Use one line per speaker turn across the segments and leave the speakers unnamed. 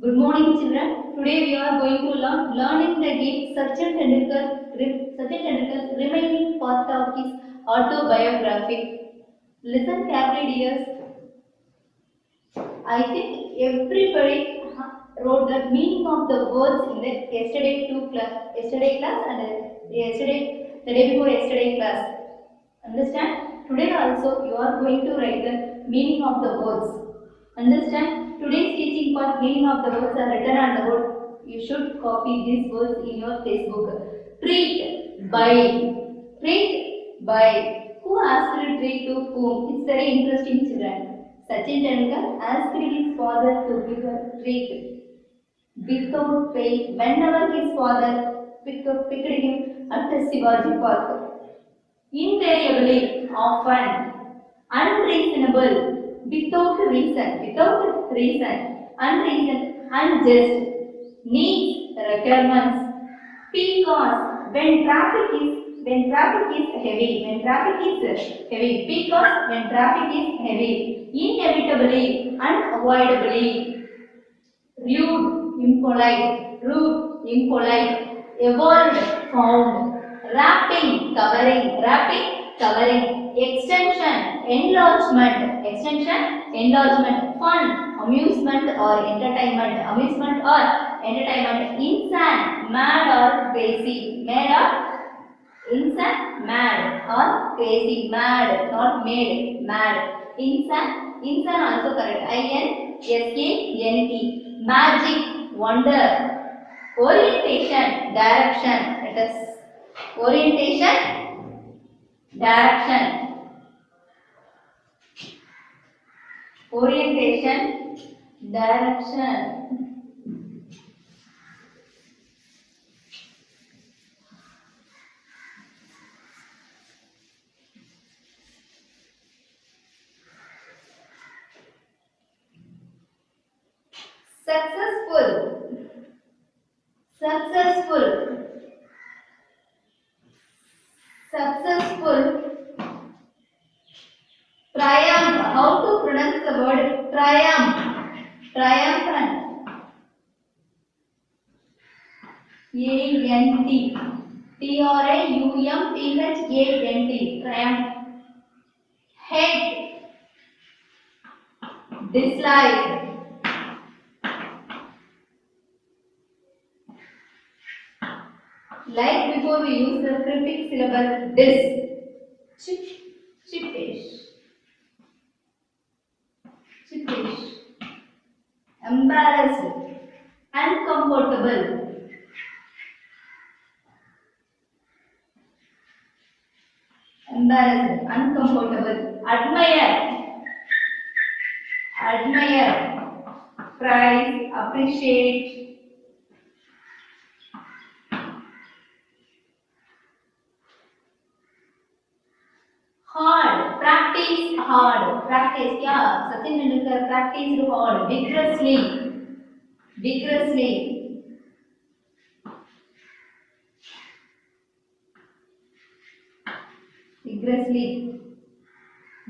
Good morning, children. Today we are going to learning the game Sachin Tendulkar's remaining part of his autobiography. Listen carefully, dears. I think everybody wrote the meaning of the words in the yesterday class and the day before yesterday class. Understand? Today also you are going to write the meaning of the words. Understand? Today's teaching part meaning of the words are written on the board. You should copy these words in your textbook. Treat by. Treat by. Who asked to treat to whom? It's very interesting, children. Sachin Tendulkar asked his father to give a treat without pay whenever his father picked him at the Shivaji Park. Invariably, often, unreasonable, without reason, unreason, unjust, needs, requirements, because because when traffic is heavy, inevitably, unavoidably, rude, impolite, evolved, found, covering, enlargement, fun, amusement or entertainment, insane, mad or crazy, mad, not made, mad. Insane also correct. INSANT. Magic, wonder. Orientation, direction. Let us. Orientation, direction. Orientation, direction. Successful, successful, triumph. How to pronounce the word triumph? Triumphant. A-N-T. T-R-A-U-M-P-H-A-N-T. Triumph. Hate. Dislike. Like before we use the prefix syllable dis. Chippish. Embarrassed. Uncomfortable. Uncomfortable. Admire. Prize, appreciate. Hard, practice, yeah, Sachin Tendulkar practiced hard, vigorously,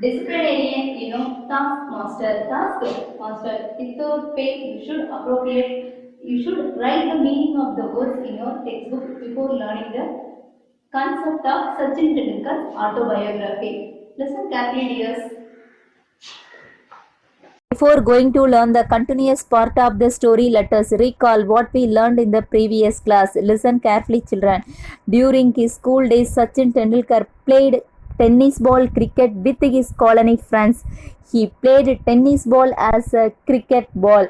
disciplinarian, taskmaster, without pay, you should write the meaning of the words in your textbook before learning the concept of Sachin Tendulkar's autobiography. Listen carefully, dears.
Before going to learn the continuous part of the story, let us recall what we learned in the previous class. Listen carefully, children. During his school days, Sachin Tendulkar played tennis ball cricket with his colony friends. He played tennis ball as a cricket ball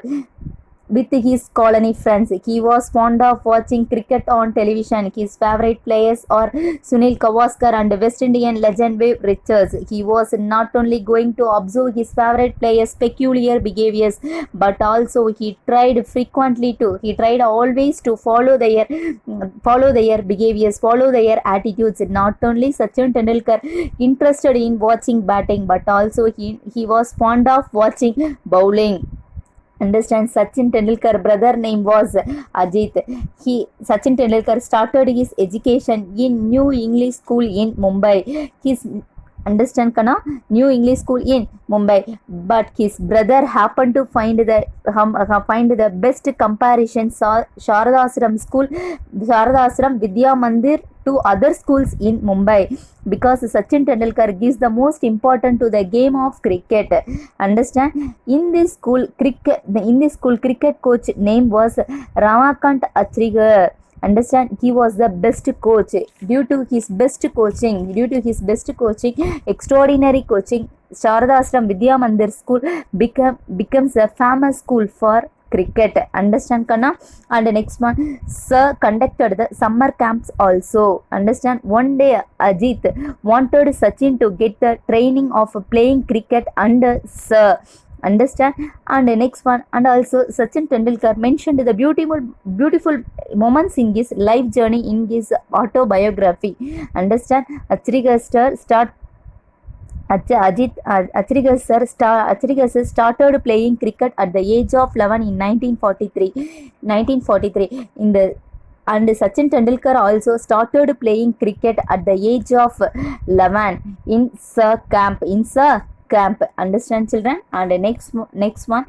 with his colony friends. He was fond of watching cricket on television. His favorite players are Sunil Gavaskar and West Indian legend Viv Richards. He was not only going to observe his favorite players' peculiar behaviors, but also he tried always to follow their behaviors, follow their attitudes. Not only Sachin Tendulkar interested in watching batting, but also he was fond of watching bowling. Understand, Sachin Tendulkar brother name was Ajit. Sachin Tendulkar started his education in New English School in Mumbai. Understand kana? New English school in Mumbai, but his brother happened to find the best comparison Sharadasram school, Sharadasram Vidya Mandir to other schools in Mumbai, because Sachin Tendulkar gives the most important to the game of cricket. Understand? In this school cricket coach name was Ramakant Achrigar. Understand? He was the best coach. Due to his best coaching, extraordinary coaching, Sharadasram Vidya Mandir school becomes a famous school for cricket. Understand kana? And the next one, sir conducted the summer camps also. Understand? One day Ajit wanted Sachin to get the training of playing cricket under sir. Understand? And the next one, and also Sachin Tendulkar mentioned the beautiful moments in his life journey in his autobiography. Understand? Achrigar sir started playing cricket at the age of 11 in 1943 in the, and Sachin Tendulkar also started playing cricket at the age of 11 in Sir camp. Understand, children? And the next one,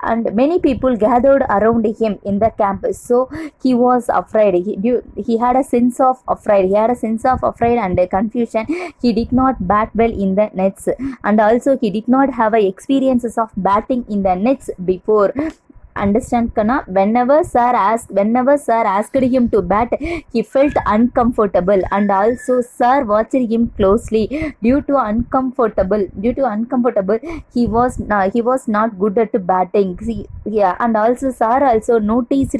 and many people gathered around him in the camp, so he was afraid. He had a sense of afraid and confusion. He did not bat well in the nets, and also he did not have experiences of batting in the nets before. Understand kana? Whenever sir asked him to bat, he felt uncomfortable, and also sir watched him closely. Due to uncomfortable, he was not good at batting. See, yeah, and also sir also noticed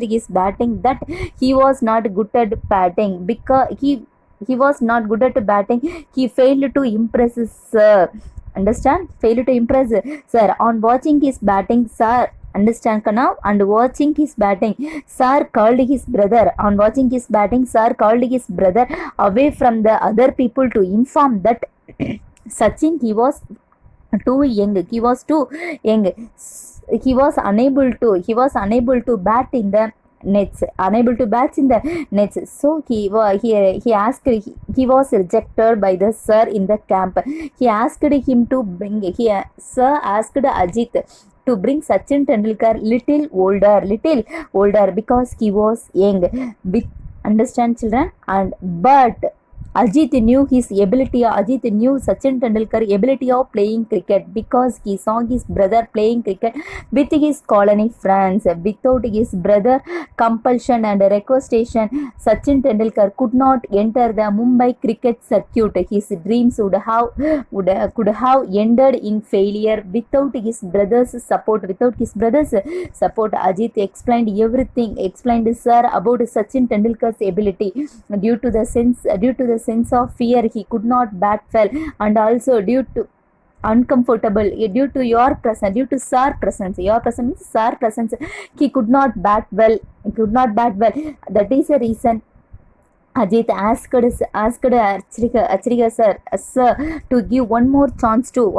his batting, that he was not good at batting, because he was not good at batting. He failed to impress sir. Understand? Failed to impress sir. On watching his batting, sir, understand kana? And watching his batting, sir called his brother. On watching his batting, sir called his brother away from the other people to inform that Sachin, he was too young. He was unable to bat in the nets, so he asked. He was rejected by the sir in the camp. He asked him to bring. Sir asked Ajit to bring Sachin Tendulkar little older, because he was young. Understand, children? And but Ajit knew Sachin Tendulkar ability of playing cricket, because he saw his brother playing cricket with his colony friends. Without his brother compulsion and requestation, Sachin Tendulkar could not enter the Mumbai cricket circuit. His dreams could have ended in failure without his brother's support. Ajit explained sir about Sachin Tendulkar's ability. Due to the sense of fear, he could not bat well, and also due to your presence, sir presence, he could not bat well. That is the reason Ajit asked Achrigar sir to give one more chance to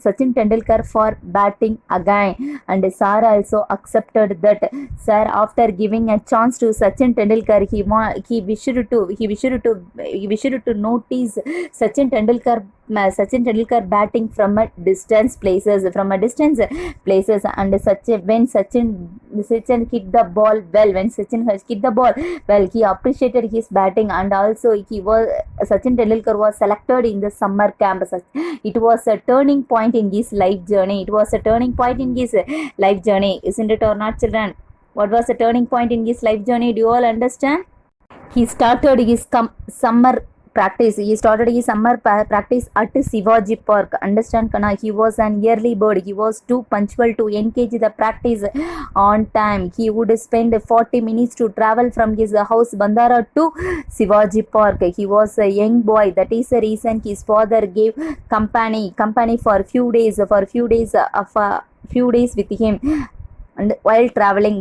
Sachin Tendulkar for batting again, and sir also accepted that. Sir, after giving a chance to Sachin Tendulkar, he wished to notice Sachin Tendulkar batting from a distance places, and when Sachin hit the ball well, he appreciated his batting, and also Sachin Tendulkar was selected in the summer camp. It was a turning point in his life journey. Isn't it or not, children? What was the turning point in his life journey? Do you all understand? He started his summer practice at Shivaji Park. Understand kana? He was an early bird. He was too punctual to engage the practice on time. He would spend 40 minutes to travel from his house Bandara to Shivaji Park. He was a young boy. That is the reason his father gave company for a few days with him. And while traveling,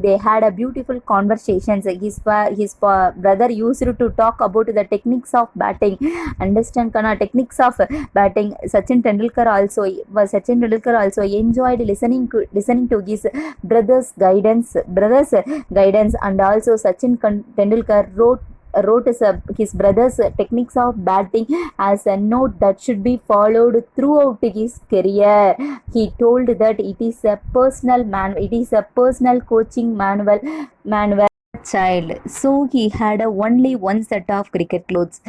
they had a beautiful conversations. His brother used to talk about the techniques of batting. Understand kana? Techniques of batting. Sachin Tendulkar also enjoyed listening to his brother's guidance, and also Sachin Tendulkar wrote his brother's techniques of batting as a note that should be followed throughout his career. He told that it is a personal coaching manual child. So he had only one set of cricket clothes.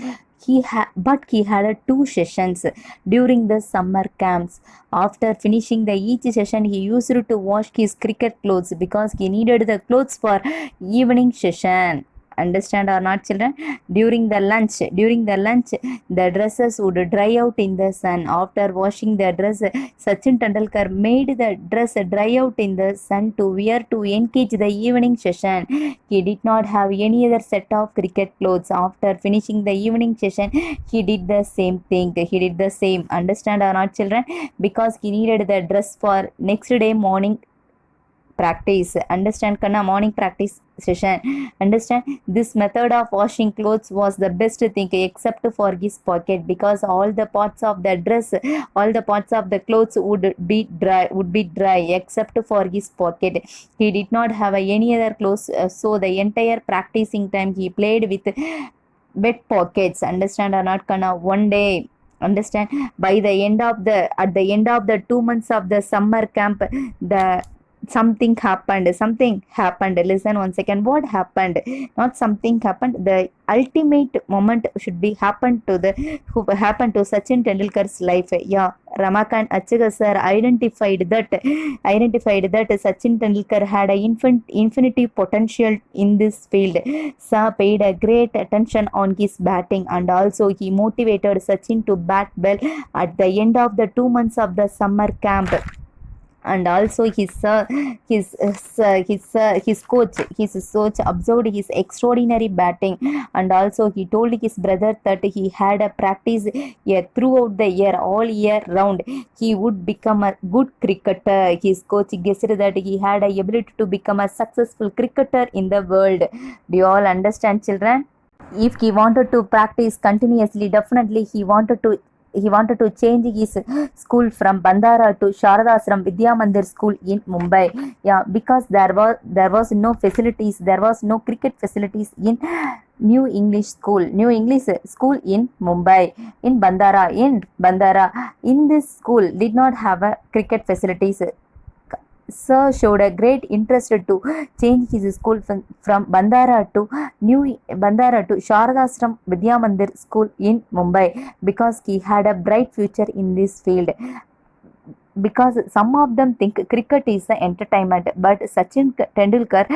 But he had two sessions during the summer camps. After finishing the each session, he used to wash his cricket clothes because he needed the clothes for evening session. Understand or not, children? During the lunch, the dresses would dry out in the sun. After washing the dress, Sachin Tendulkar made the dress dry out in the sun to wear to engage the evening session. He did not have any other set of cricket clothes. After finishing the evening session, he did the same thing. He did the same. Understand or not, children? Because he needed the dress for next day morning practice. Understand, Kanna? Morning practice session. Understand? This method of washing clothes was the best thing except for his pocket, because all the parts of the dress, all the parts of the clothes would be dry except for his pocket. He did not have any other clothes, so the entire practicing time he played with wet pockets. Understand or not, Kanna? One day, understand, at the end of the 2 months of the summer camp, the something happened. Listen one second. What happened? Not something happened, the ultimate moment should be happened to Sachin Tendulkar's life. Yeah, Ramakant Achaga sir identified that Sachin Tendulkar had a infinity potential in this field. Sir paid a great attention on his batting, and also he motivated Sachin to bat well at the end of the 2 months of the summer camp. And also his coach observed his extraordinary batting, and also he told his brother that he had a practice throughout the year, all year round, he would become a good cricketer. His coach guessed that he had a ability to become a successful cricketer in the world. Do you all understand, children? If he wanted to practice continuously, definitely he wanted to change his school from Bandara to Sharadasram Vidya Mandir school in Mumbai. Yeah, because there was no facilities, there was no cricket facilities in New English school in Mumbai, in Bandara. In this school did not have a cricket facilities. Sir showed a great interest to change his school from Bandara to Sharadasram Vidya Mandir school in Mumbai, because he had a bright future in this field. Because some of them think cricket is the entertainment, but Sachin Tendulkar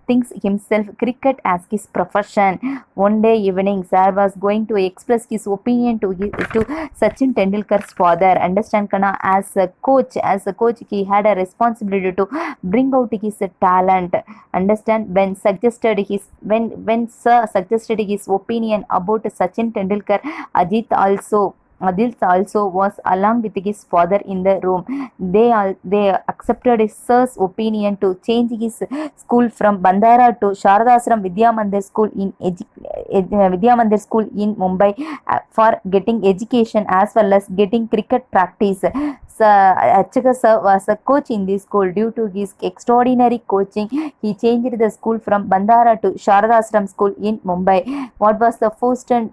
thinks himself cricket as his profession. One day evening, sir was going to express his opinion to Sachin Tendulkar's father. Understand, Kana? As a coach, he had a responsibility to bring out his talent. Understand? When sir suggested his opinion about Sachin Tendulkar, Adil also was along with his father in the room. They accepted sir's opinion to change his school from Bandara to Sharadasram Vidya Mandir school in Mumbai, for getting education as well as getting cricket practice. Achaka sir was a coach in this school. Due to his extraordinary coaching, he changed the school from Bandara to Sharadasram school in Mumbai. What was the first and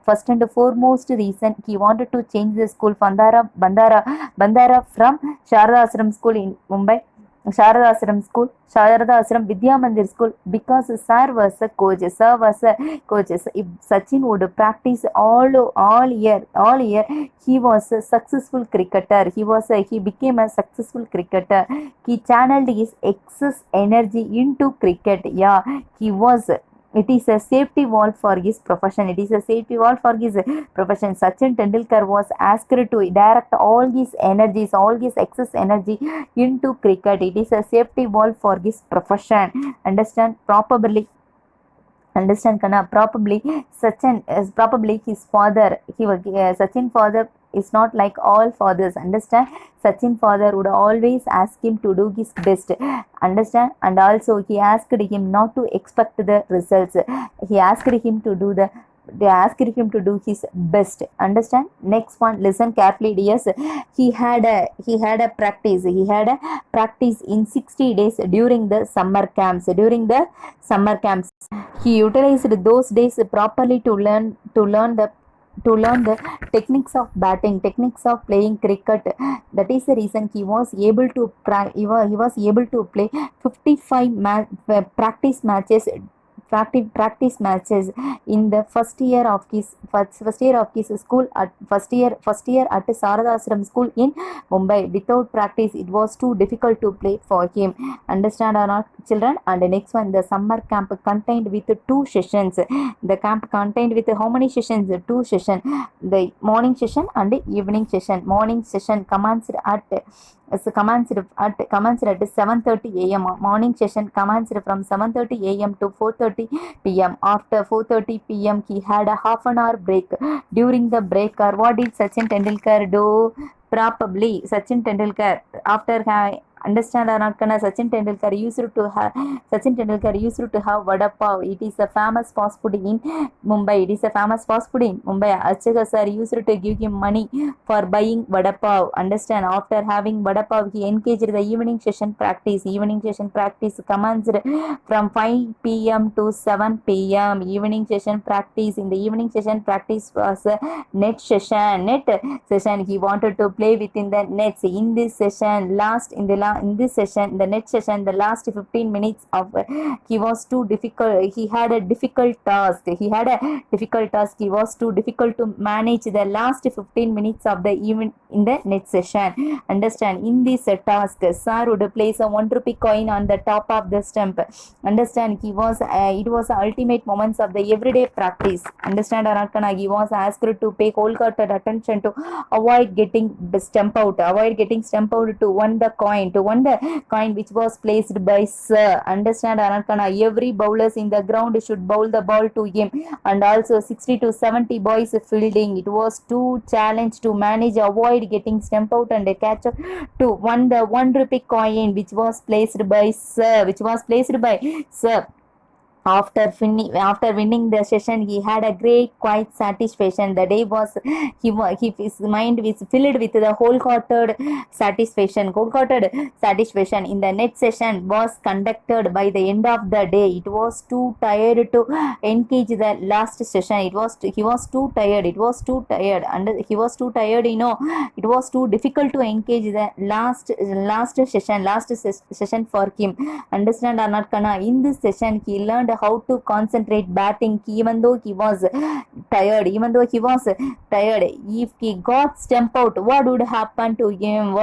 foremost reason he wanted to change the school from Bandara from Sharadasram school in Mumbai? Sharadasram Vidya Mandir school, because sir was a coach. If Sachin would practice all year, he was a successful cricketer. He became a successful cricketer. He channeled his excess energy into cricket. Yeah, he was. It is a safety valve for his profession. Sachin Tendulkar was asked to direct all his excess energy into cricket. It is a safety valve for his profession. Understand? Understand, Kana? Probably his father. Sachin father is not like all fathers. Understand? Sachin father would always ask him to do his best. Understand? And also he asked him not to expect the results. He asked him to do the they asked him to do his best. Understand? Next one, listen carefully, dears. He had a practice. He had a practice in 60 days during the summer camps. During the summer camps, he utilized those days properly to learn the techniques of batting, techniques of playing cricket. That is the reason he was able to he was able to play 55 practice matches, practice matches in the first year of his school at first year at Sarada Ashram school in Mumbai. Without practice, it was too difficult to play for him. Understand or not, children? And the next one, the summer camp contained with 2 sessions. The camp contained with how many sessions? 2 sessions. The morning session and the evening session. Morning session commenced at 7:30 a.m. Morning session commenced from 7:30 a.m. to 4:30 p.m. After 4:30 p.m. he had a half an hour break. During the break, what did Sachin Tendulkar do? Probably Sachin Tendulkar, after understand or not, Sachin Tendulkar used to have vada pav. It is a famous fast food in Mumbai. Archaka sir used to give him money for buying vada pav. Understand? After having vada pav, he engaged the evening session practice. Evening session practice commenced from 5 p.m. to 7 p.m. Evening session practice. In the evening session practice was a net session. He wanted to play within the nets. In this session, the net session, the last 15 minutes of he was too difficult. He had a difficult task. He was too difficult to manage the last 15 minutes of the event in the net session. Understand? In this task, sir would place a 1 rupee coin on the top of the stump. Understand? It was the ultimate moments of the everyday practice. Understand or not? He was asked to pay wholehearted attention to avoid getting stump out to won the coin which was placed by sir. Understand or not? Every bowlers in the ground should bowl the ball to him, and also 60 to 70 boys fielding. It was too challenge to manage, avoid getting stump out and catch up to won the 1 rupee coin which was placed by sir. After winning the session, he had a great quiet satisfaction. The day was his mind was filled with the wholehearted satisfaction. In the next session was conducted by the end of the day. It was too tired to engage the last session. He was too tired. It was too tired, and he was too tired. It was too difficult to engage the last session for him. Understand or not, Kana? In this session, he learned how to concentrate batting even though he was tired. If he got stump out, what would happen to him?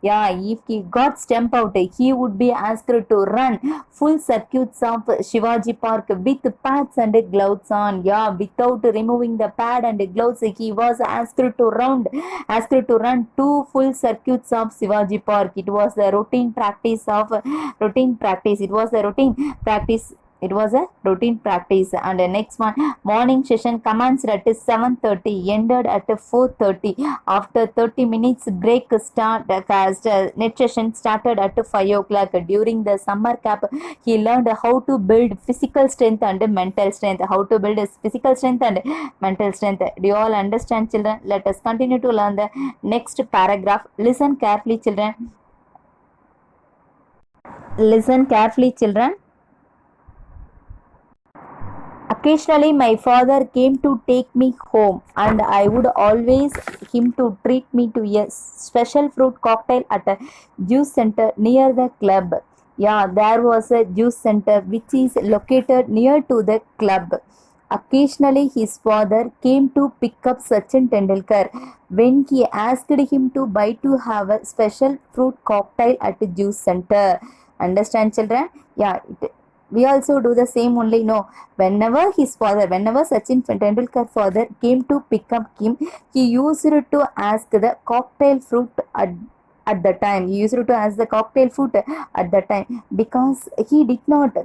Yeah, if he got stump out, he would be asked to run full circuits of Shivaji Park with pads and gloves on. Yeah, without removing the pad and gloves, he was asked to run 2 full circuits of Shivaji Park. It was a routine practice. And the next one, morning session commenced at 7:30, ended at 4:30. After 30 minutes break, net session started at 5 o'clock. During the summer camp, he learned how to build physical strength and mental strength. Do you all understand, children? Let us continue to learn the next paragraph. Listen carefully, children. Occasionally, my father came to take me home, and I would always him to treat me to a special fruit cocktail at a juice center near the club. Yeah, there was a juice center which is located near to the club. Occasionally, his father came to pick up Sachin Tendulkar when he asked him to buy to have a special fruit cocktail at a juice center. Understand, children? Yeah, we also do the same only. No, whenever Sachin Tendulkar father came to pick up him, he used to ask the cocktail fruit at the time. Because he did not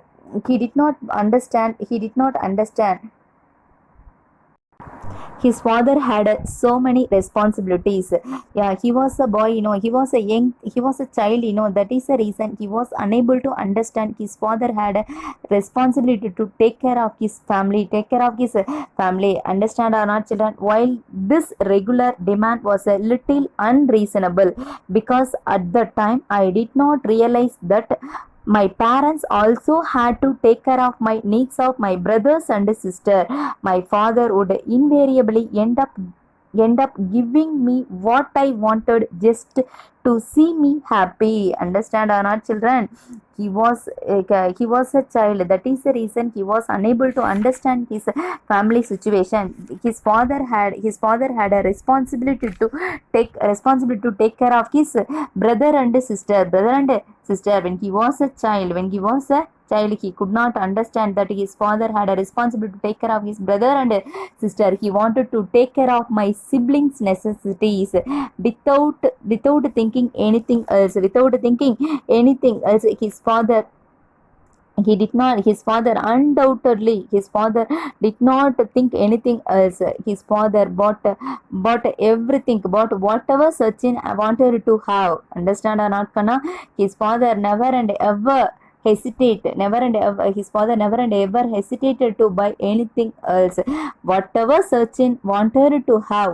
understand. His father had so many responsibilities. Yeah, he was a boy, he was a young, he was a child, that is the reason he was unable to understand. His father had a responsibility to take care of his family, understand, or not, children? While this regular demand was a little unreasonable, because at the time I did not realize that my parents also had to take care of my needs of my brothers and sister. My father would invariably end up giving me what I wanted just to see me happy. Understand or not, children? He was a child. That is the reason he was unable to understand his family situation. His father had a responsibility to take care of his brother and sister when he was a child. He could not understand that his father had a responsibility to take care of his brother and sister. He wanted to take care of my siblings necessities without thinking anything else. His father he did not his father undoubtedly his father did not think anything else. His father bought everything, bought whatever Sachin wanted to have. Understand or not, Kana? His father never and ever his father never and ever hesitated to buy anything else. Whatever Sachin wanted to have,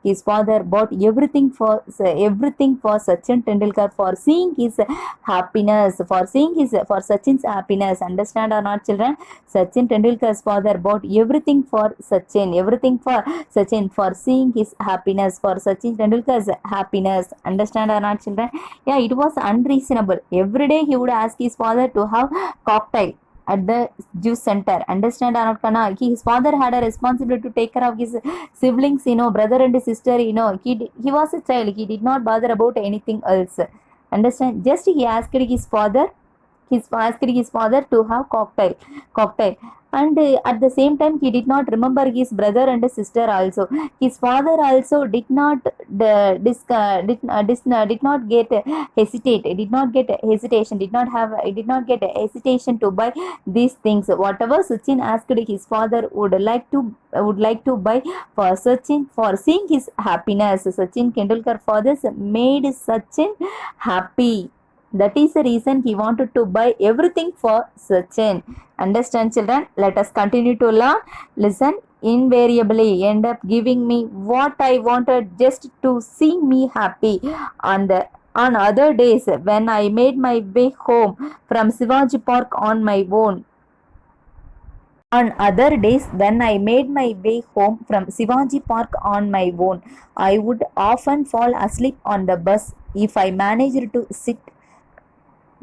his father bought everything for Sachin Tendulkar, for seeing his happiness, for Sachin's happiness. Understand or not, children? Sachin Tendulkar's father bought everything for Sachin, for seeing his happiness, for Sachin Tendulkar's happiness. Understand or not, children? Yeah, it was unreasonable. Every day he would ask his father to have cocktail at the juice center. Understand or not, Kana? His father had a responsibility to take care of his siblings, brother and sister. He was a child. He did not bother about anything else. Understand? Just he asked his father to have cocktail, and at the same time he did not remember his brother and sister also. His father also did not get hesitate did not get hesitation did not get hesitation to buy these things. Whatever Sachin asked, his father would like to buy for Sachin, for seeing his happiness. Sachin Tendulkar fathers made Sachin happy. That is the reason he wanted to buy everything for Sachin. Understand, children? Let us continue to learn. Listen. Invariably end up giving me what I wanted just to see me happy. On other days when I made my way home from Shivaji Park on my own. On other days when I made my way home from Shivaji Park on my own, I would often fall asleep on the bus if I managed to sit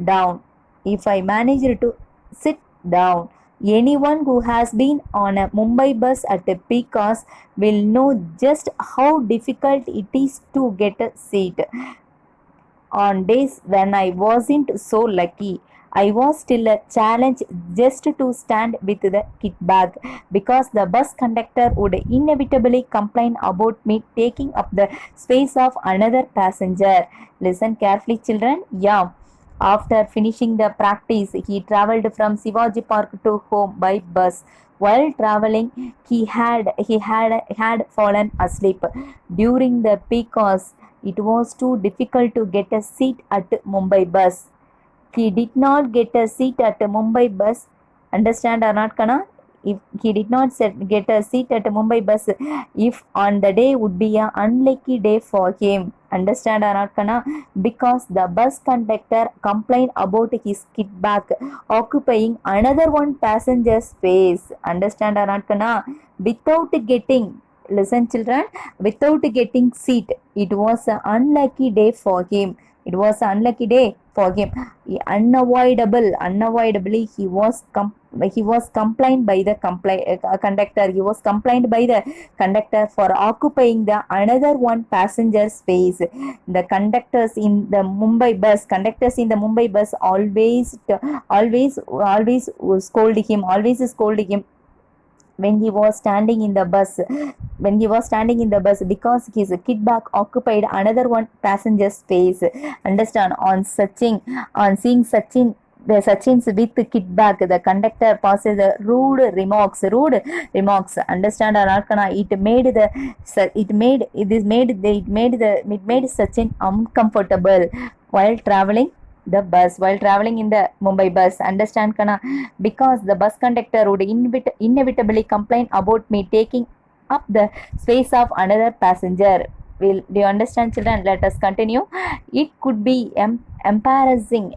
down. If I managed to sit down. Anyone who has been on a Mumbai bus at a peak hours will know just how difficult it is to get a seat. On days when I wasn't so lucky, I was still a challenge just to stand with the kit bag, because the bus conductor would inevitably complain about me taking up the space of another passenger. Listen carefully, children. Yeah. After finishing the practice, he traveled from Shivaji Park to home by bus. While traveling, he had fallen asleep. During the peak hours, it was too difficult to get a seat at Mumbai bus. He did not get a seat at a Mumbai bus. Understand or not, Kana? If he did not get a seat at a Mumbai bus, if on the day would be an unlucky day for him. Understand or not, Kana? Because the bus conductor complained about his kit bag occupying another one passenger space. Understand or not, Kana? Without getting Listen, children, without getting seat, it was an unlucky day for him. It was an unlucky day for him. Unavoidably, he was complained by the conductor. He was complained by the conductor for occupying the another one passenger space. The conductors in the Mumbai bus always scold him when he was standing in the bus, because his kit bag occupied another one passenger space. Understand? On seeing Sachin the Sachin's with kit bag. The conductor passes the rude remarks. Rude remarks. Understand or not? Kana? It made the it made Sachin uncomfortable while traveling the bus, while traveling in the Mumbai bus. Understand, Kana? Because the bus conductor would inevitably complain about me taking up the space of another passenger. Do you understand, children? Let us continue. It could be embarrassing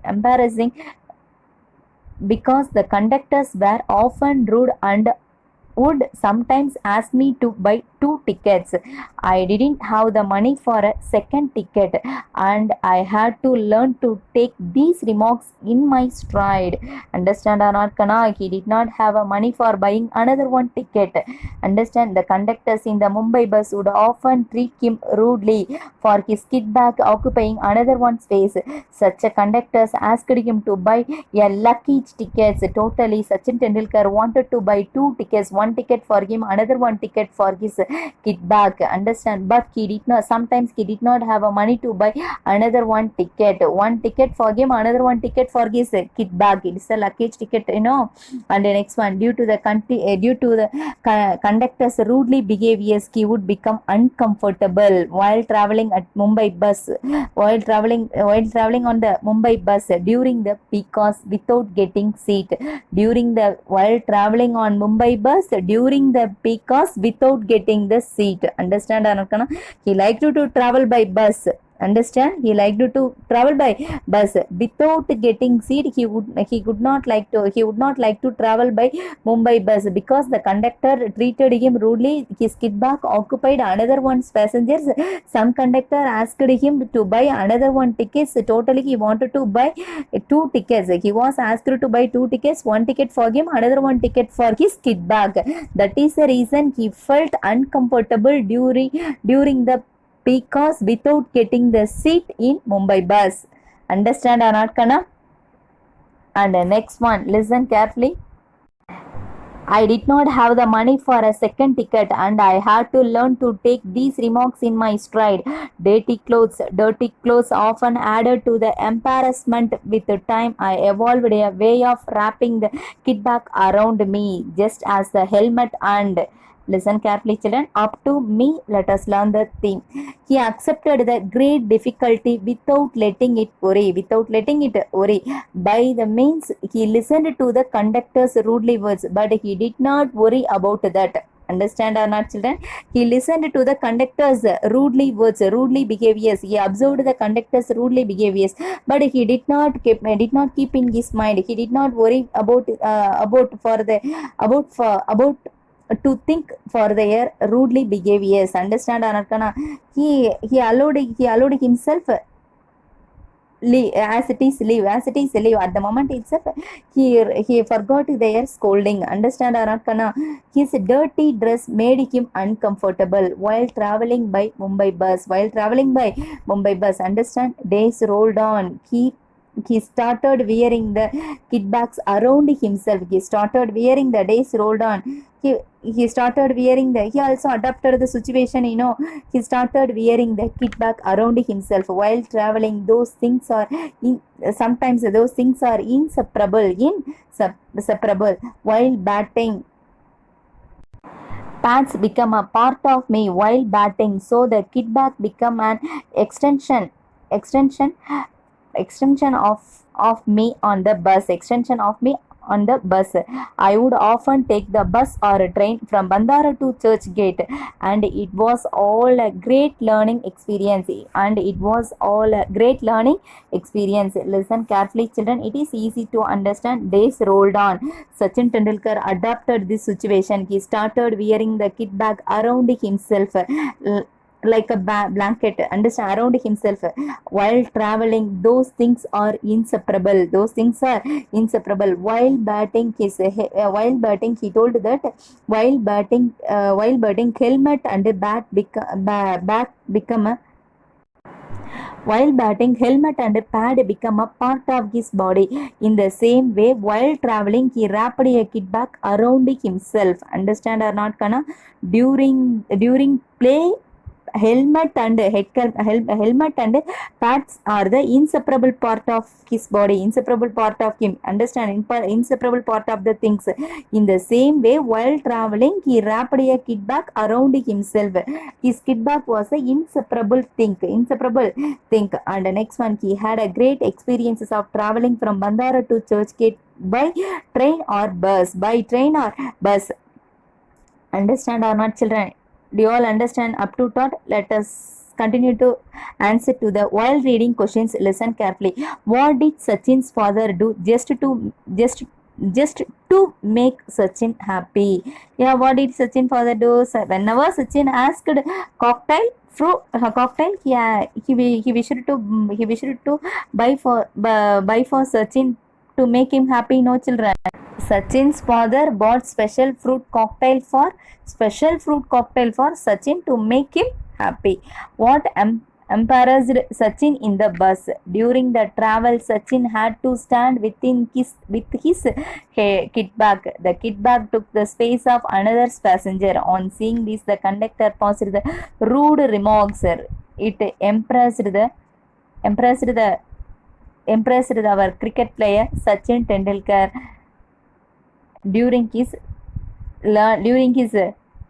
because the conductors were often rude and would sometimes ask me to buy 2 tickets. I didn't have the money for a second ticket, and I had to learn to take these remarks in my stride. Understand or not, Kana? He did not have a money for buying another one ticket. Understand, the conductors in the Mumbai bus would often treat him rudely for his kit bag occupying another one's space. Such a conductors asked him to buy a lucky tickets. Totally, Sachin Tendulkar wanted to buy 2 tickets, one ticket for him, another one ticket for his kit bag. Understand? But he did not. Sometimes he did not have a money to buy another one ticket. One ticket for him, another one ticket for his kit bag. It's a luggage ticket, you know. And the next one, due to the conductor's rudely behaviors, he would become uncomfortable while traveling at Mumbai bus. While traveling on the Mumbai bus during the peak hours without getting seat. While traveling on Mumbai bus during the peak hours without getting the seat. Understand, Anakana? He liked to travel by bus. Understand? He liked to travel by bus without getting seat. He would not like to travel by Mumbai bus because the conductor treated him rudely. His kit bag occupied another one's passengers. Some conductor asked him to buy another one tickets. Totally, he wanted to buy 2 tickets. He was asked to buy 2 tickets, one ticket for him, another one ticket for his kit bag. That is the reason he felt uncomfortable during the peak hours without getting the seat in Mumbai bus. Understand or not, Kana? And the next one, listen carefully. I did not have the money for a second ticket, and I had to learn to take these remarks in my stride. Dirty clothes often added to the embarrassment. With time, I evolved a way of wrapping the kit bag around me, just as the helmet and listen carefully, children. Up to me, let us learn the theme. He accepted the great difficulty without letting it worry. By the means, he listened to the conductor's rudely words, but he did not worry about that. Understand or not, children? He listened to the conductor's rudely behaviors. He observed the conductor's rudely behaviors, but he did not keep in his mind. He did not worry to think for their rudely behaviors. Understand, Anarkana? He allowed himself live as it is live at the moment itself. He forgot their scolding. Understand, Anarkana? His dirty dress made him uncomfortable while traveling by Mumbai bus. Understand? Days rolled on. He started wearing the kit bags around himself. Days rolled on. He also adapted the situation, you know. He started wearing the kit bag around himself while traveling. Sometimes those things are inseparable while batting. Pants become a part of me while batting, so the kit bag become an extension of me on the bus. I would often take the bus or a train from Bandara to Church Gate, and it was all a great learning experience. Listen carefully, children. It is easy to understand. Days rolled on. Sachin Tendulkar adapted this situation. He started wearing the kit bag around himself like a blanket. Understand? Around himself while traveling. Those things are inseparable. While batting, he told that while batting, helmet and bat become a while batting, helmet and pad become a part of his body. In the same way, while traveling, he wrapped a kit bag around himself. Understand or not, Kana? During play, helmet and helmet and pads are the inseparable part of his body, inseparable part of him. Understand? Inseparable part of the things. In the same way, while traveling, he wrapped a kit bag around himself. His kit bag was an inseparable thing. And the next one, he had a great experiences of traveling from Bandara to Churchgate by train or bus. Understand or not, children? Do you all understand up to thought? Let us continue to answer to the while reading questions. Listen carefully. What did Sachin's father do just to make Sachin happy? Yeah, what did Sachin father do? So whenever Sachin asked cocktail, he wished to buy for Sachin to make him happy. No, children. Sachin's father bought special fruit cocktail for Sachin to make him happy. What embarrassed Sachin in the bus? During the travel, Sachin had to stand with his kit bag. The kit bag took the space of another passenger. On seeing this, the conductor passed the rude remarks. It impressed our cricket player Sachin Tendulkar during his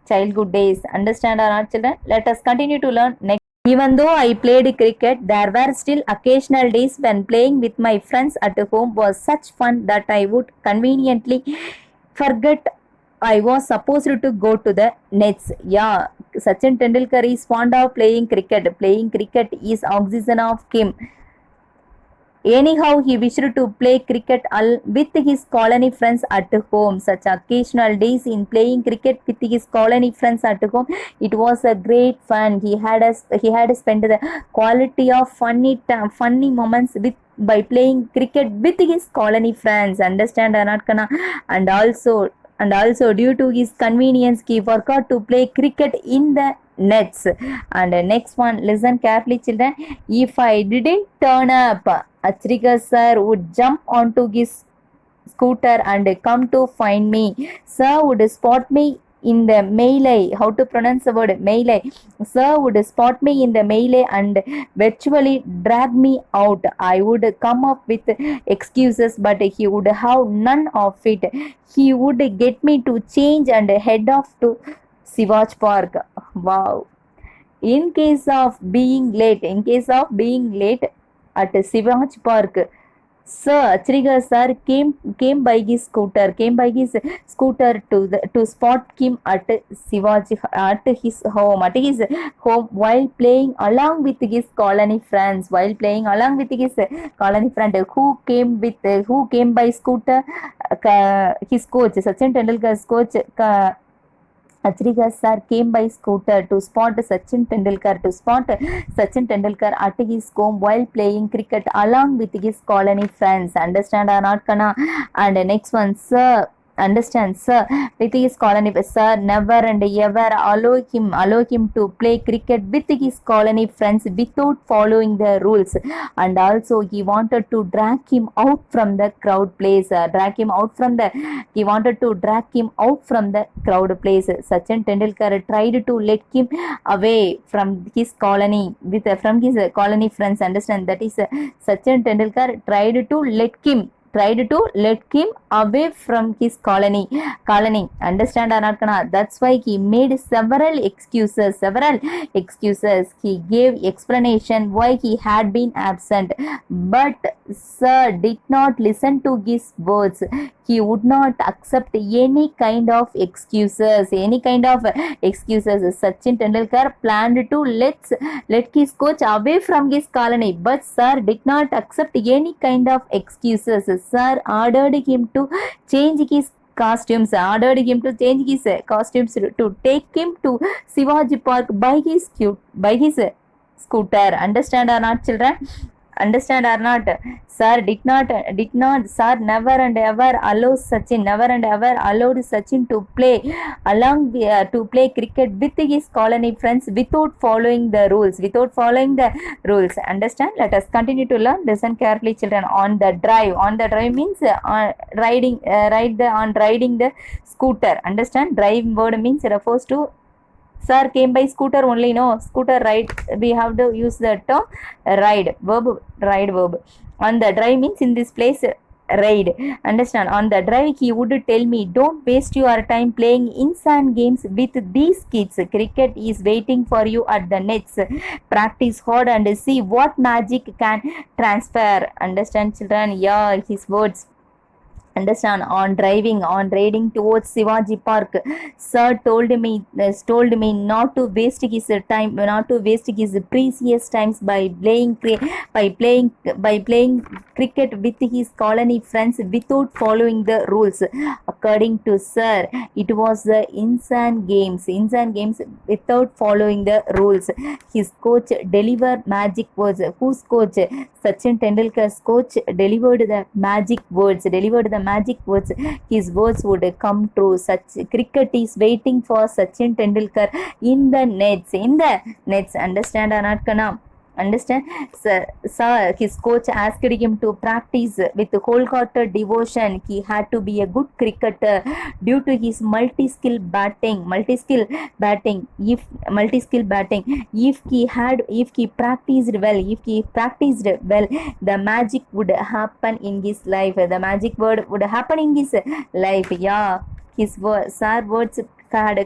childhood days. Understand or not, children? Let us continue to learn next. Even though I played cricket, there were still occasional days when playing with my friends at home was such fun that I would conveniently forget I was supposed to go to the nets. Yeah, Sachin Tendulkar is fond of playing cricket. Playing cricket is oxygen of him. Anyhow, he wished to play cricket with his colony friends at home. Such occasional days in playing cricket with his colony friends at home, it was a great fun. He had spent the quality of funny moments by playing cricket with his colony friends. Understand or not, Kana? And also due to his convenience, he forgot to play cricket in the nets. And next one, listen carefully, children. If I didn't turn up, Achrika sir would jump onto his scooter and come to find me. Sir would spot me in the melee. How to pronounce the word melee? Sir would spot me in the melee and virtually drag me out. I would come up with excuses, but he would have none of it. He would get me to change and head off to Sivaj Park. Wow. In case of being late at Sivaj Park, Sir Achrika sir came by his scooter to spot him at his home while playing along with his colony friends. Who came by scooter, his coach Sachin Tendulkar's coach. Achrika sir came by scooter to spot Sachin Tendulkar at his home while playing cricket along with his colony friends. Understand or not, Kana? And next one, sir. Understand, sir, with his colony, sir never and ever allow him to play cricket with his colony friends without following the rules. And also he wanted to drag him out from the crowd place. He wanted to drag him out from the crowd place. Sachin Tendulkar tried to let him away from his colony friends. Understand, that is Sachin Tendulkar tried to let him away from his colony. Understand or not, Kana? That's why he made several excuses. He gave explanation why he had been absent, but sir did not listen to his words. He would not accept any kind of excuses. Sachin Tendulkar planned to let his coach away from his colony, but sir did not accept any kind of excuses. Sir ordered him to change his costumes to take him to Shivaji Park by his scooter. Understand or not, children? Understand or not? Sir sir never and ever allowed Sachin to play cricket with his colony friends without following the rules. Understand? Let us continue to learn. Listen carefully, children. On the drive means riding the scooter. Understand? Drive word means refers to Sir came by scooter only, no? Scooter ride, we have to use the term ride, verb, ride verb. On the drive means in this place, ride. Understand? On the drive, he would tell me, don't waste your time playing insane games with these kids. Cricket is waiting for you at the nets. Practice hard and see what magic can transfer. Understand, children? Yeah, his words. Understand? On driving, on riding towards Shivaji Park, sir told me not to waste his time, not to waste his precious times by by playing by playing cricket with his colony friends without following the rules. According to sir, it was the insane games without following the rules. His coach delivered magic words. Whose coach? Sachin Tendulkar's coach delivered the magic words. His words would come true. Such cricket is waiting for Sachin Tendulkar in the nets. Understand or not, Kana? Understand? Sir, his coach asked him to practice with wholehearted devotion. He had to be a good cricketer due to his multi-skill batting. If he practiced well, the magic would happen in his life. The magic word would happen in his life. Yeah, his sir words sir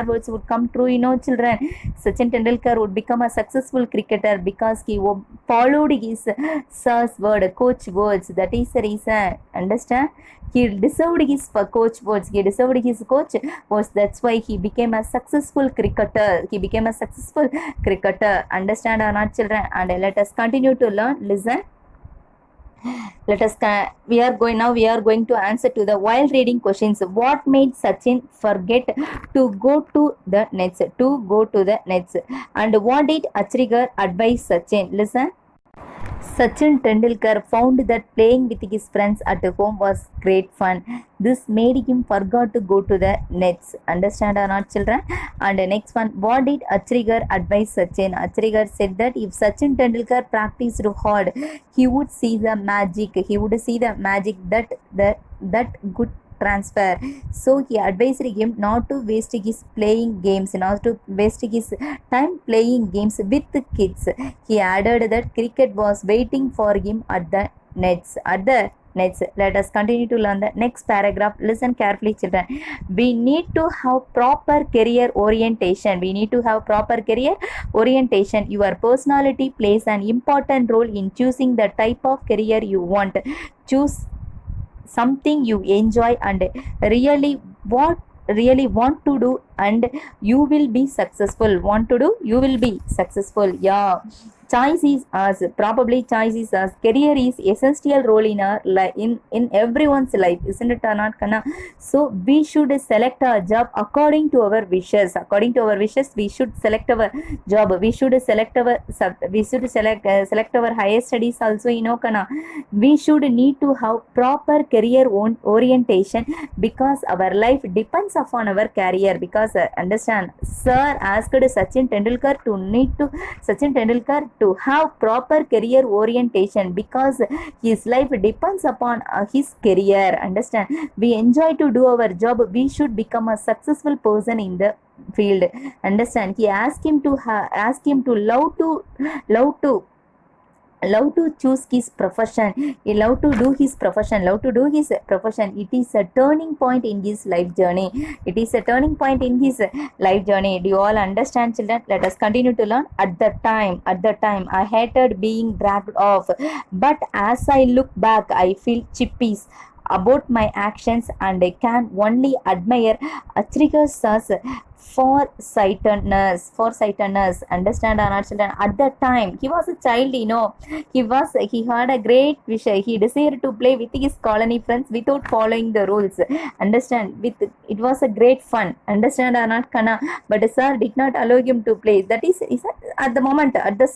words would come true, children. Sachin Tendulkar would become a successful cricketer because he followed his sir's word, coach words. That is the reason. Understand? He deserved his coach words. That's why he became a successful cricketer. Understand or not, children? And let us continue to learn. Listen. We are going to answer to the while reading questions. What made Sachin forget to go to the nets? And what did Achrigar advise Sachin? Listen. Sachin Tendulkar found that playing with his friends at home was great fun. This made him forget to go to the nets. Understand or not, children? And the next one, what did Achrigar advise Sachin? Achrigar said that if Sachin Tendulkar practiced hard, he would see the magic. That good transfer. So he advised him not to waste his time playing games with the kids. He added that cricket was waiting for him at the nets. Let us continue to learn the next paragraph. Listen carefully, children. We need to have proper career orientation. Your personality plays an important role in choosing the type of career you want. Choose something you enjoy and really want to do, and you will be successful. Yeah, choice is us. Career is essential role in our in everyone's life, isn't it or not, Kana? So we should select our job according to our wishes. We should select our job. We should select our higher studies also, Kana. We should need to have proper career orientation because our life depends upon our career. Because understand, sir asked Sachin Tendulkar to have proper career orientation because his life depends upon his career. Understand? We enjoy to do our job. We should become a successful person in the field. Understand? He asked him to love to choose his profession. He love to do his profession. It is a turning point in his life journey. Do you all understand, children? Let us continue to learn. At the time, I hated being dragged off, but as I look back, I feel chippies about my actions, and I can only admire Achrigar's foresightedness. Understand or not, children? At that time, he was a child, he had a great wish. He desired to play with his colony friends without following the rules. Understand? It was a great fun. Understand or not, Kana? But sir did not allow him to play. That is at the moment, at the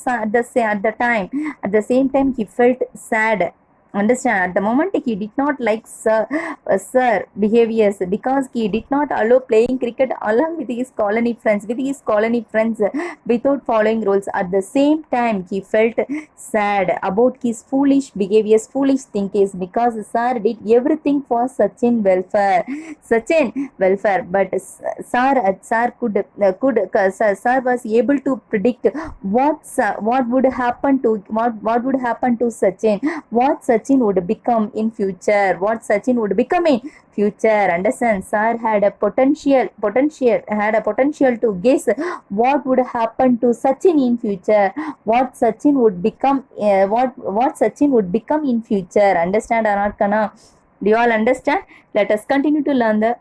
same time, he felt sad Understand? At the moment he did not like sir behaviors because he did not allow playing cricket along with his colony friends without following rules. At the same time he felt sad about his foolish behaviors, foolish thinkings, because sir did everything for Sachin welfare. But sir sir was able to predict what would happen to what would happen to Sachin, what Sachin would become in future, what Sachin would become in future. Understand? Sir had a potential to guess what would happen to Sachin in future, what Sachin would become, what Sachin would become in future. Understand or not, Kana? Do you all understand? Let us continue to learn the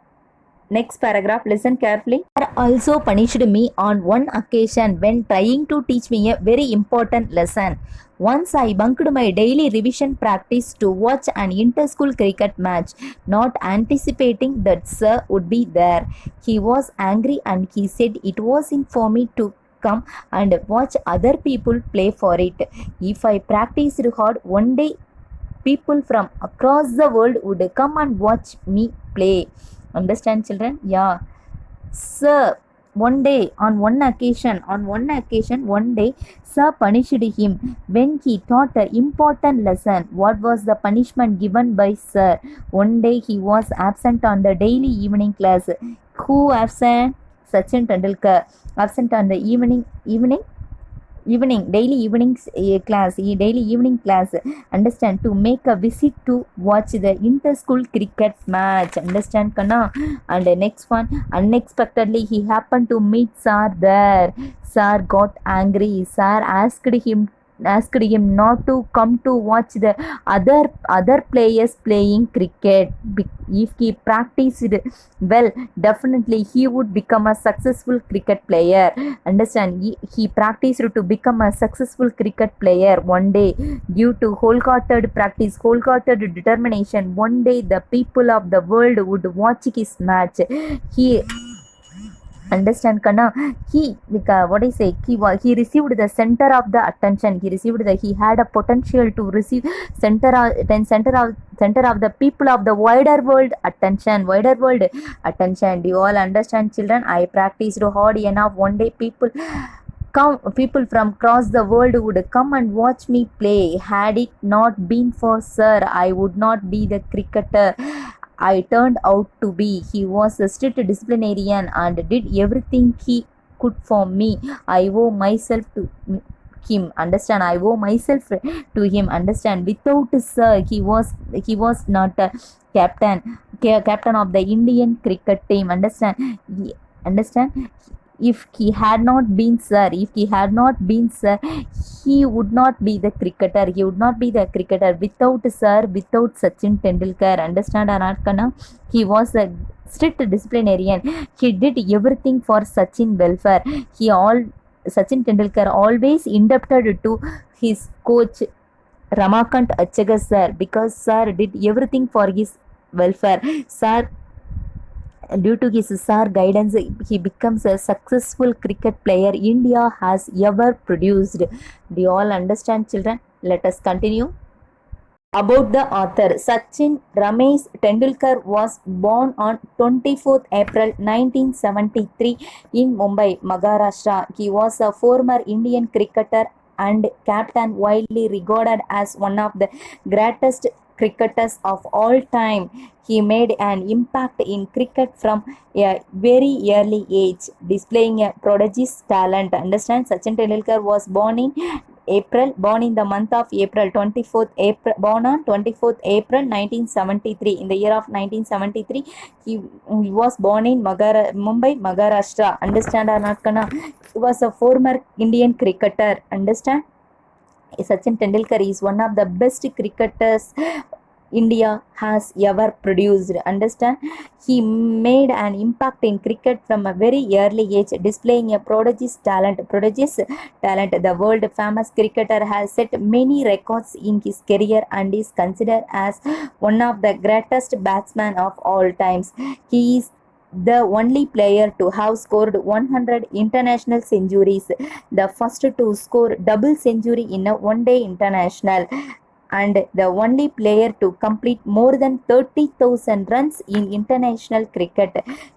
next paragraph. Listen carefully. Sir also punished me on one occasion when trying to teach me a very important lesson. Once I bunked my daily revision practice to watch an inter-school cricket match, not anticipating that sir would be there. He was angry and he said it wasn't for me to come and watch other people play for it. If I practiced hard, one day people from across the world would come and watch me play. Understand, children? Yeah. Sir, one one day, sir punished him when he taught an important lesson. What was the punishment given by sir? One day he was absent on the daily evening class. Who absent? Sachin Tendulkar. Absent on the daily evening class. Understand? To make a visit to watch the inter-school cricket match. Understand, Kana? And the next one, unexpectedly he happened to meet sir there. Sir got angry. Sir asked him not to come to watch the other players playing cricket. If he practiced well, definitely he would become a successful cricket player. Understand? He practiced to become a successful cricket player one day. Due to wholehearted practice, wholehearted determination, one day the people of the world would watch his match. He Understand, Kana? He received the center of the attention. He had a potential to receive center of the people of the wider world attention. Do you all understand, children? I practiced hard enough. One day people from across the world would come and watch me play. Had it not been for sir, I would not be the cricketer I turned out to be. He was a strict disciplinarian and did everything he could for me. I owe myself to him. Understand? I owe myself to him. Understand? Without sir, he was not a captain of the Indian cricket team. Understand? Understand? If he had not been sir, he would not be the cricketer. Without sir, without Sachin Tendulkar. Understand or not, Kana? He was a strict disciplinarian. He did everything for Sachin welfare. Sachin Tendulkar always indebted to his coach Ramakant Achaga sir, because sir did everything for his welfare. Due to his sir guidance, he becomes a successful cricket player India has ever produced. Do you all understand, children? Let us continue. About the author, Sachin Ramesh Tendulkar was born on 24th April 1973 in Mumbai, Maharashtra. He was a former Indian cricketer and captain, widely regarded as one of the greatest cricketers of all time. He made an impact in cricket from a very early age, displaying a prodigious talent. Understand? Sachin Tendulkar was born in the month of April, born on 24th April 1973. In the year of 1973, he was born in Mumbai, Maharashtra. Understand or not, Kana? He was a former Indian cricketer. Understand? Sachin Tendulkar is one of the best cricketers India has ever produced. Understand? He made an impact in cricket from a very early age, displaying a prodigious talent. The world famous cricketer has set many records in his career and is considered as one of the greatest batsmen of all times. He is the only player to have scored 100 international centuries, the first to score double century in a one-day international. and the only player to complete more than 30,000 runs in international cricket.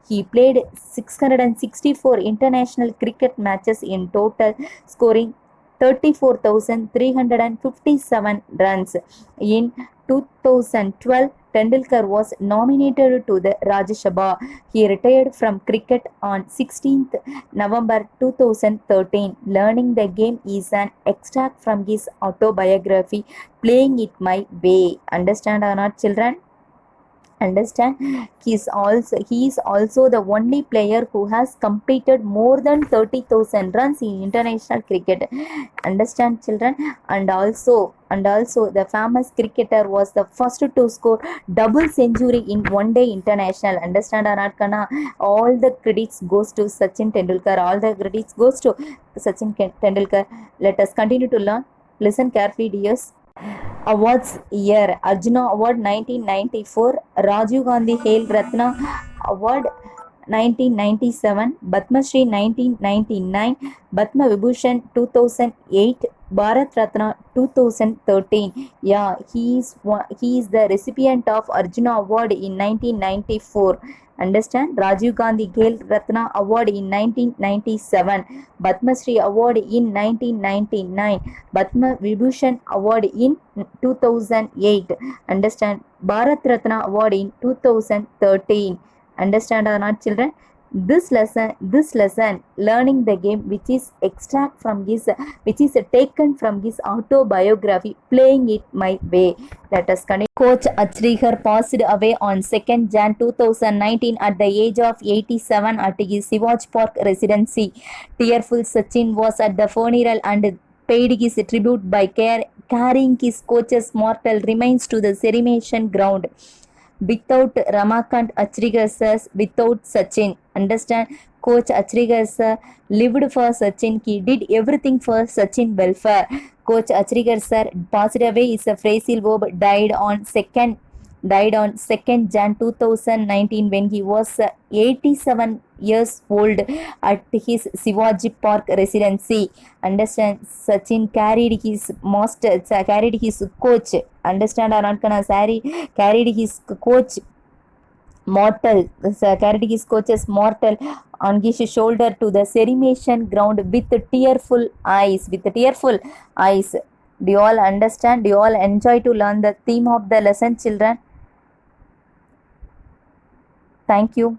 He played 664 international cricket matches in total, scoring 34,357 runs. In 2012, Tendulkar was nominated to the Rajya Sabha. He retired from cricket on 16th November 2013. Learning the game is an extract from his autobiography, Playing It My Way. Understand or not, children? Understand? He is also the only player who has completed more than 30,000 runs in international cricket. Understand, children? And also the famous cricketer was the first to score double century in one day international. Understand or not, Kana? All the credits goes to Sachin Tendulkar. All the credits goes to Sachin Tendulkar. Let us continue to learn. Listen carefully, dears. Awards year: Arjuna Award 1994, Rajiv Gandhi Khel Ratna Award 1997, Padma Shri 1999, Padma Vibhushan 2008, Bharat Ratna 2013. Yeah, he is the recipient of Arjuna Award in 1994. Understand? Rajiv Gandhi Khel Ratna Award in 1997, Padma Shri Award in 1999, Padma Vibhushan Award in 2008. Understand? Bharat Ratna Award in 2013. Understand or not, children? This lesson, learning the game, which is taken from his autobiography, Playing It My Way. Let us continue. Coach Achrekar passed away on 2nd Jan 2019 at the age of 87 at his Sivaj Park residency. Tearful Sachin was at the funeral and paid his tribute by carrying his coach's mortal remains to the cremation ground. Without Ramakant Achrekar sir, without Sachin. Understand? Coach Achrekar sir lived for Sachin. He did everything for Sachin welfare. Coach Achrekar sir passed away is a phrasal verb. Died on 2nd Jan 2019 when he was 87 years old at his Shivaji Park residency. Understand? Sachin carried his coach. Understand or not? Carried his coach's mortal on his shoulder to the cremation ground with tearful eyes. Do you all understand? Do you all enjoy to learn the theme of the lesson, children? Thank you.